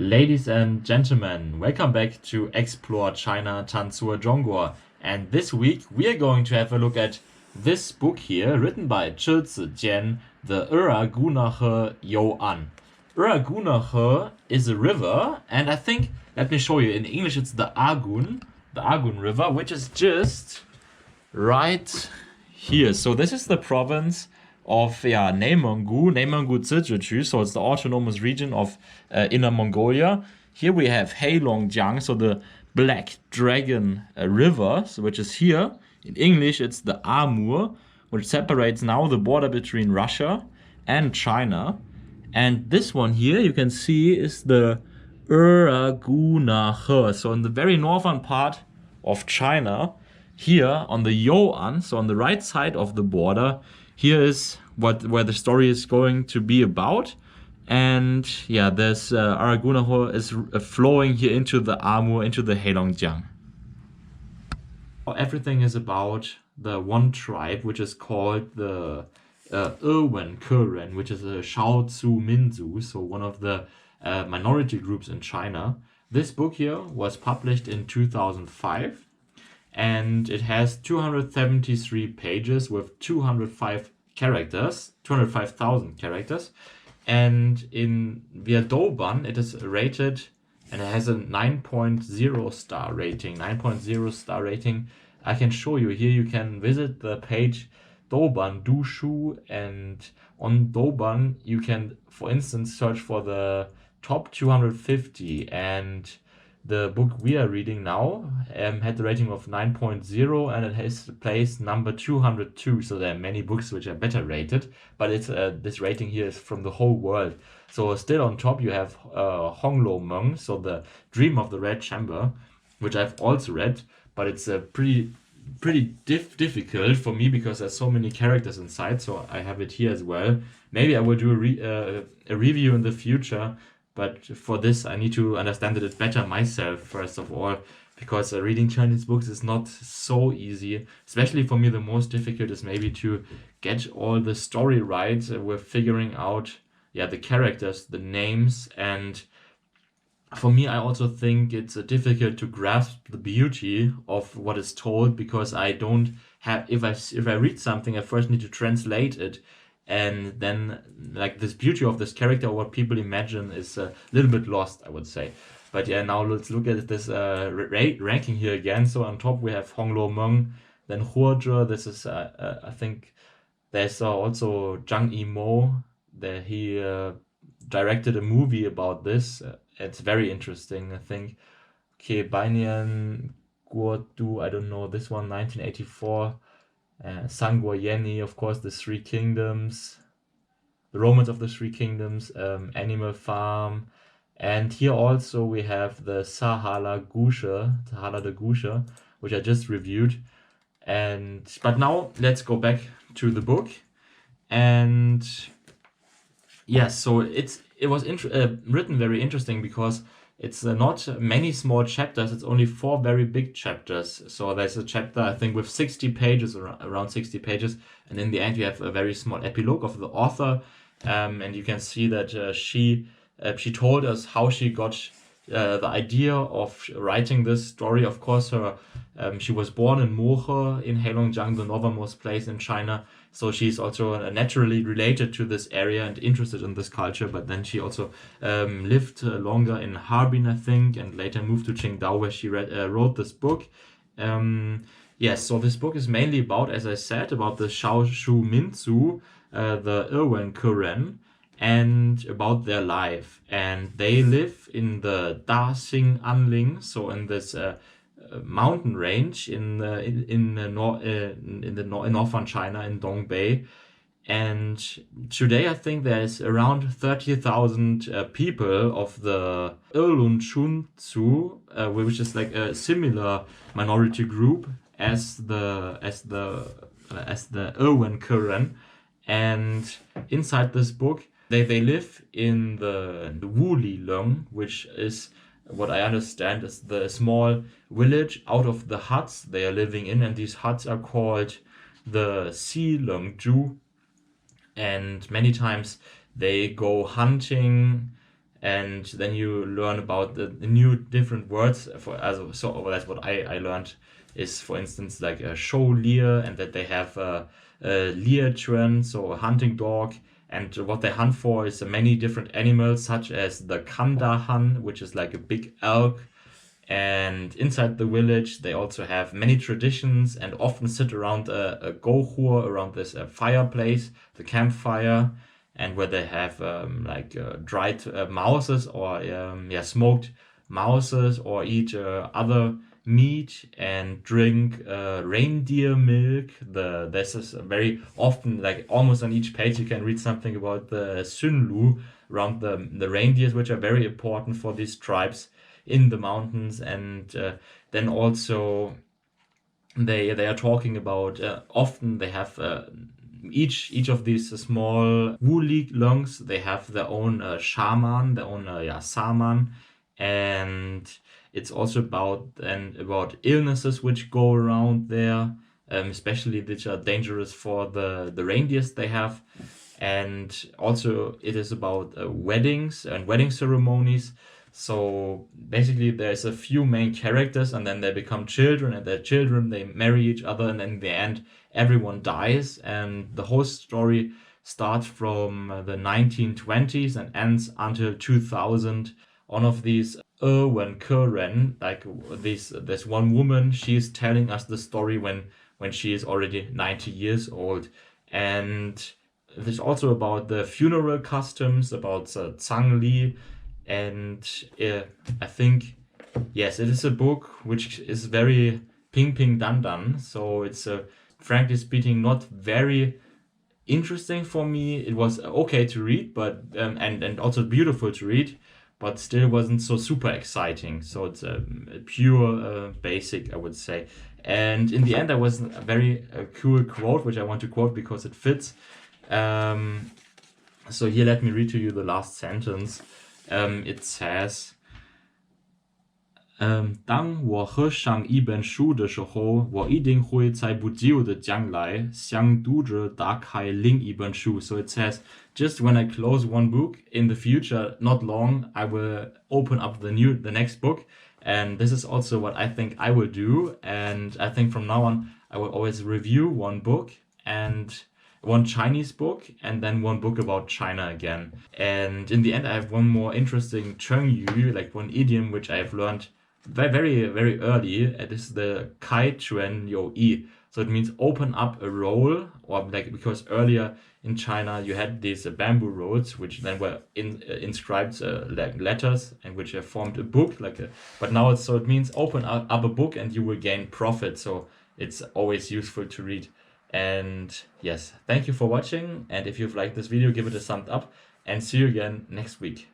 Ladies and gentlemen, welcome back to Explore China Tanzur Zhonghua. And this week we are going to have a look at this book here, written by Chi Zijian, the Argun River You'an. River is a river, and I think, let me show you, in English it's the Argun River, which is just right here. So this is the province of Neimungu Zizhichu, so it's the autonomous region of Inner Mongolia. Here we have Heilongjiang, so the Black Dragon River, which is here. In English, it's the Amur, which separates now the border between Russia and China. And this one here, you can see, is the Argun River. So in the very northern part of China, here on the You'an, so on the right side of the border, here is where the story is going to be about. And yeah, there's Argun River is flowing here into the Amur, into the Heilongjiang. Everything is about the one tribe, which is called the Ewenke, which is a Shaozu Minzu, so one of the minority groups in China. This book here was published in 2005. And it has 273 pages with 205,000 characters. And via Douban, it is rated, and it has a 9.0 star rating. 9.0 star rating. I can show you here. You can visit the page Douban Dushu, and on Douban you can, for instance, search for the top 250, and the book we are reading now had the rating of 9.0, and it has placed number 202. So there are many books which are better rated, but it's this rating here is from the whole world. So still on top you have Honglo Meng, so the Dream of the Red Chamber, which I've also read, but it's pretty difficult for me because there's so many characters inside. So I have it here as well. Maybe I will do a review in the future. But for this, I need to understand it better myself, first of all, because reading Chinese books is not so easy. Especially for me, the most difficult is maybe to get all the story right. We're figuring out, the characters, the names. And for me, I also think it's difficult to grasp the beauty of what is told, because I don't have, if I read something, I first need to translate it. And then, like, this beauty of this character, or what people imagine, is a little bit lost, I would say. But yeah, now let's look at this ranking here again. So on top we have Honglo Meng, then Huozhe. This is, I think, there's also Zhang Yimou. He directed a movie about this. It's very interesting, I think. Okay, Banyan Guodu, I don't know, this one, 1984. Sanguayeni, of course, the Three Kingdoms, the Romance of the Three Kingdoms, Animal Farm, and here also we have the Sahala de Gusha, which I just reviewed. But now let's go back to the book, and yes, so it was written very interesting because it's not many small chapters, it's only 4 very big chapters. So there's a chapter, I think, with 60 pages, around 60 pages. And in the end, you have a very small epilogue of the author. And you can see that she told us how she got the idea of writing this story. Of course, she was born in Mohe in Heilongjiang, the northernmost place in China. So she's also naturally related to this area and interested in this culture. But then she also lived longer in Harbin, I think, and later moved to Qingdao, where she wrote this book. Yes, so this book is mainly about, as I said, about the Shaozu Minzu, the Ewenke, and about their life. And they live in the Daxing Anling, so in this mountain range in northern China, in Dongbei. And today I think there's around 30,000 people of the Erlun-Chunzu, which is like a similar minority group as the Ewenke. And inside this book, they live in the Wuli Leung, which is, what I understand, is the small village out of the huts they are living in, and these huts are called the Si Leungju. And many times they go hunting and then you learn about the new different words so that's what I learned is, for instance, like a show leer, and that they have a leer so a hunting dog, and what they hunt for is many different animals, such as the kanda han, which is like a big elk. And inside the village, they also have many traditions and often sit around a gohur, around this fireplace, the campfire, and where they have dried mouses or smoked mouses, or eat other meat and drink reindeer milk. This is very often, like almost on each page, you can read something about the Sunlu around the reindeers, which are very important for these tribes in the mountains. And then also they are talking about often they have each of these small Wulig lungs, they have their own shaman, their own saman, and it's also about illnesses which go around there, especially which are dangerous for the reindeers they have. And also it is about weddings and wedding ceremonies. So basically there's a few main characters, and then they become children, and their children, they marry each other, and in the end everyone dies, and the whole story starts from the 1920s and ends until 2000. One of these Ewenke, like this one woman, she's telling us the story when she is already 90 years old. And there's also about the funeral customs, about Zhangli. And I think, yes, it is a book which is very ping ping dan dan. So it's frankly speaking not very interesting for me. It was okay to read, but and also beautiful to read, but still wasn't so super exciting. So it's a pure basic, I would say. And in the end, there was a very cool quote which I want to quote because it fits. So here, let me read to you the last sentence. It says, 当我合上一本书的时候，我一定会在不久的将来向读者打开另一本书. So it says, just when I close one book, in the future, not long, I will open up the next book. And this is also what I think I will do. And I think from now on, I will always review one book, and one Chinese book, and then one book about China again. And in the end, I have one more interesting Chengyu, like one idiom which I have learned very, very early. It is the Kai Chuan You Yi. So it means open up a roll, or like, because earlier in China you had these bamboo rolls which then were inscribed like letters, and which have formed a book, but now it means open up a book and you will gain profit. So it's always useful to read. And yes, thank you for watching, and if you've liked this video, give it a thumbs up, and see you again next week.